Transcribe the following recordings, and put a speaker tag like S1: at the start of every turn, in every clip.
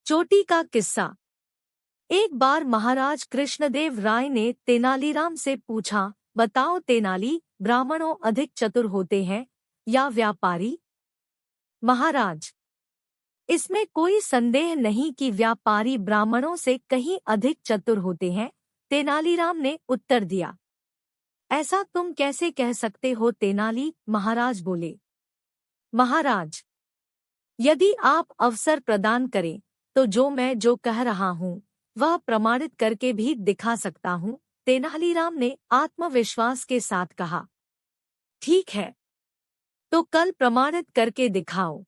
S1: चोटी का किस्सा। एक बार महाराज कृष्णदेव राय ने तेनालीराम से पूछा, बताओ तेनाली, ब्राह्मणों अधिक चतुर होते हैं या व्यापारी? महाराज, इसमें कोई संदेह नहीं कि व्यापारी ब्राह्मणों से कहीं अधिक चतुर होते हैं, तेनालीराम ने उत्तर दिया। ऐसा तुम कैसे कह सकते हो तेनाली? महाराज बोले। महाराज, यदि आप अवसर प्रदान करें तो जो कह रहा हूँ वह प्रमाणित करके भी दिखा सकता हूँ, तेनालीराम ने आत्मविश्वास के साथ कहा। ठीक है, तो कल प्रमाणित करके दिखाओ।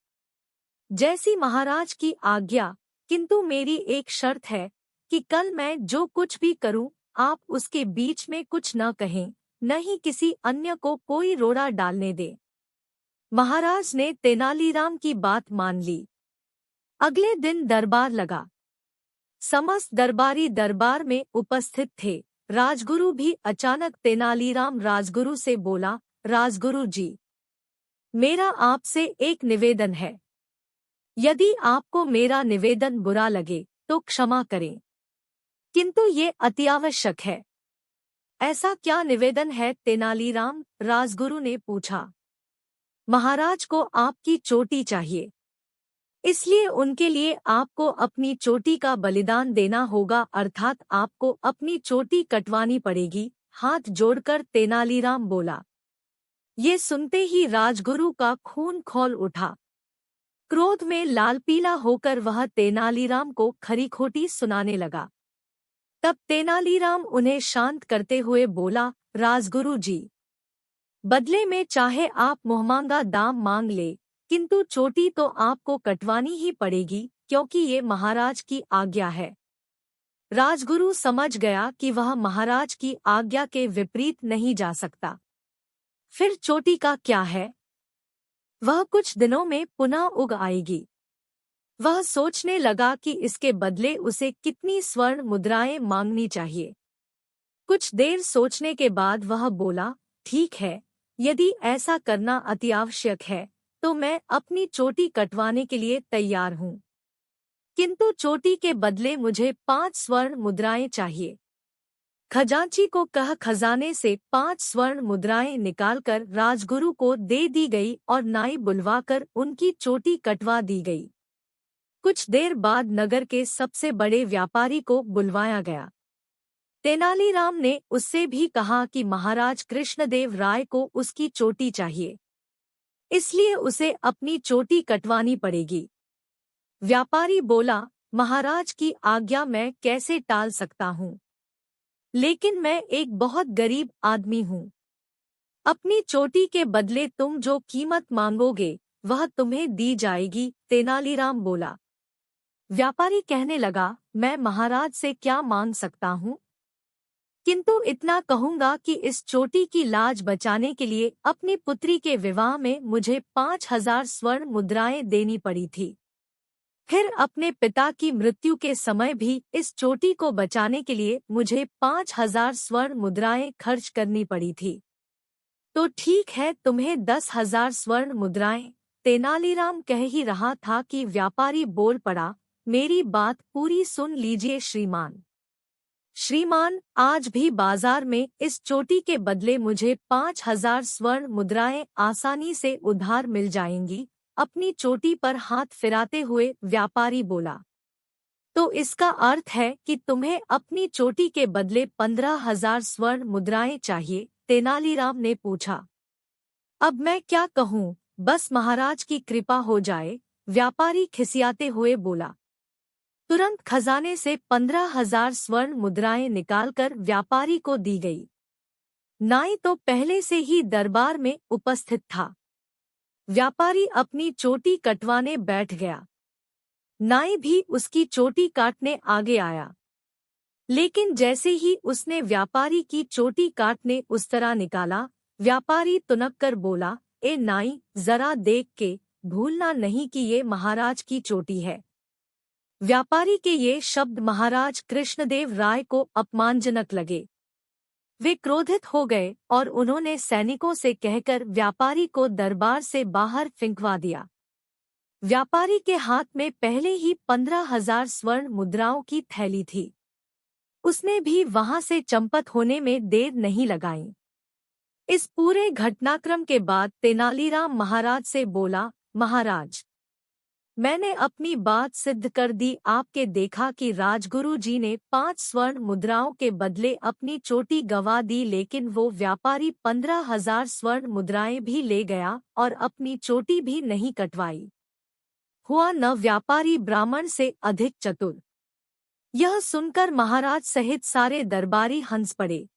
S1: जैसी महाराज की आज्ञा, किंतु मेरी एक शर्त है कि कल मैं जो कुछ भी करूं, आप उसके बीच में कुछ न कहें, न ही किसी अन्य को कोई रोड़ा डालने दे। महाराज ने तेनालीराम की बात मान ली। अगले दिन दरबार लगा। समस्त दरबारी दरबार में उपस्थित थे। राजगुरु भी अचानक तेनालीराम राजगुरु से बोला, राजगुरु जी, मेरा आपसे एक निवेदन है। यदि आपको मेरा निवेदन बुरा लगे तो क्षमा करें, किंतु ये अतिआवश्यक है। ऐसा क्या निवेदन है तेनालीराम? राजगुरु ने पूछा। महाराज को आपकी चोटी चाहिए, इसलिए उनके लिए आपको अपनी चोटी का बलिदान देना होगा, अर्थात आपको अपनी चोटी कटवानी पड़ेगी, हाथ जोड़कर तेनालीराम बोला। ये सुनते ही राजगुरु का खून खौल उठा। क्रोध में लाल पीला होकर वह तेनालीराम को खरी खोटी सुनाने लगा। तब तेनालीराम उन्हें शांत करते हुए बोला, राजगुरु जी, बदले में चाहे आप मुहमांगा दाम मांग ले, किंतु चोटी तो आपको कटवानी ही पड़ेगी, क्योंकि ये महाराज की आज्ञा है। राजगुरु समझ गया कि वह महाराज की आज्ञा के विपरीत नहीं जा सकता। फिर चोटी का क्या है? वह कुछ दिनों में पुनः उग आएगी। वह सोचने लगा कि इसके बदले उसे कितनी स्वर्ण मुद्राएं मांगनी चाहिए। कुछ देर सोचने के बाद वह बोला, ठीक है, यदि ऐसा करना अतिआवश्यक है तो मैं अपनी चोटी कटवाने के लिए तैयार हूँ, किंतु चोटी के बदले मुझे 5 स्वर्ण मुद्राएं चाहिए। खजांची को कह खजाने से 5 स्वर्ण मुद्राएं निकालकर राजगुरु को दे दी गई और नाई बुलवाकर उनकी चोटी कटवा दी गई। कुछ देर बाद नगर के सबसे बड़े व्यापारी को बुलवाया गया। तेनालीराम ने उससे भी कहा कि महाराज कृष्णदेव राय को उसकी चोटी चाहिए, इसलिए उसे अपनी चोटी कटवानी पड़ेगी। व्यापारी बोला, महाराज की आज्ञा मैं कैसे टाल सकता हूँ, लेकिन मैं एक बहुत गरीब आदमी हूँ। अपनी चोटी के बदले तुम जो कीमत मांगोगे वह तुम्हें दी जाएगी, तेनालीराम बोला। व्यापारी कहने लगा, मैं महाराज से क्या मांग सकता हूँ, किंतु इतना कहूंगा कि इस चोटी की लाज बचाने के लिए अपनी पुत्री के विवाह में मुझे 5,000 स्वर्ण मुद्राएं देनी पड़ी थी। फिर अपने पिता की मृत्यु के समय भी इस चोटी को बचाने के लिए मुझे 5,000 स्वर्ण मुद्राएं खर्च करनी पड़ी थी। तो ठीक है, तुम्हें 10,000 स्वर्ण मुद्राएं। तेनालीराम कह ही रहा था कि व्यापारी बोल पड़ा, मेरी बात पूरी सुन लीजिए श्रीमान। श्रीमान, आज भी बाजार में इस चोटी के बदले मुझे 5,000 स्वर्ण मुद्राएं आसानी से उधार मिल जाएंगी। अपनी चोटी पर हाथ फिराते हुए व्यापारी बोला। तो इसका अर्थ है कि तुम्हें अपनी चोटी के बदले 15,000 स्वर्ण मुद्राएं चाहिए? तेनालीराम ने पूछा। अब मैं क्या कहूँ, बस महाराज की कृपा हो जाए, व्यापारी खिसियाते हुए बोला। तुरंत खजाने से 15,000 स्वर्ण मुद्राएं निकालकर व्यापारी को दी गई। नाई तो पहले से ही दरबार में उपस्थित था। व्यापारी अपनी चोटी कटवाने बैठ गया। नाई भी उसकी चोटी काटने आगे आया, लेकिन जैसे ही उसने व्यापारी की चोटी काटने उस तरह निकाला, व्यापारी तुनक कर बोला, ए नाई, जरा देख के, भूलना नहीं कि ये महाराज की चोटी है। व्यापारी के ये शब्द महाराज कृष्णदेव राय को अपमानजनक लगे। वे क्रोधित हो गए और उन्होंने सैनिकों से कहकर व्यापारी को दरबार से बाहर फेंकवा दिया। व्यापारी के हाथ में पहले ही 15,000 स्वर्ण मुद्राओं की थैली थी। उसने भी वहां से चंपत होने में देर नहीं लगाई। इस पूरे घटनाक्रम के बाद तेनालीराम महाराज से बोला, महाराज, मैंने अपनी बात सिद्ध कर दी। आपके देखा कि राजगुरु जी ने 5 स्वर्ण मुद्राओं के बदले अपनी चोटी गंवा दी, लेकिन वो व्यापारी 15,000 स्वर्ण मुद्राएं भी ले गया और अपनी चोटी भी नहीं कटवाई। हुआ न व्यापारी ब्राह्मण से अधिक चतुर। यह सुनकर महाराज सहित सारे दरबारी हंस पड़े।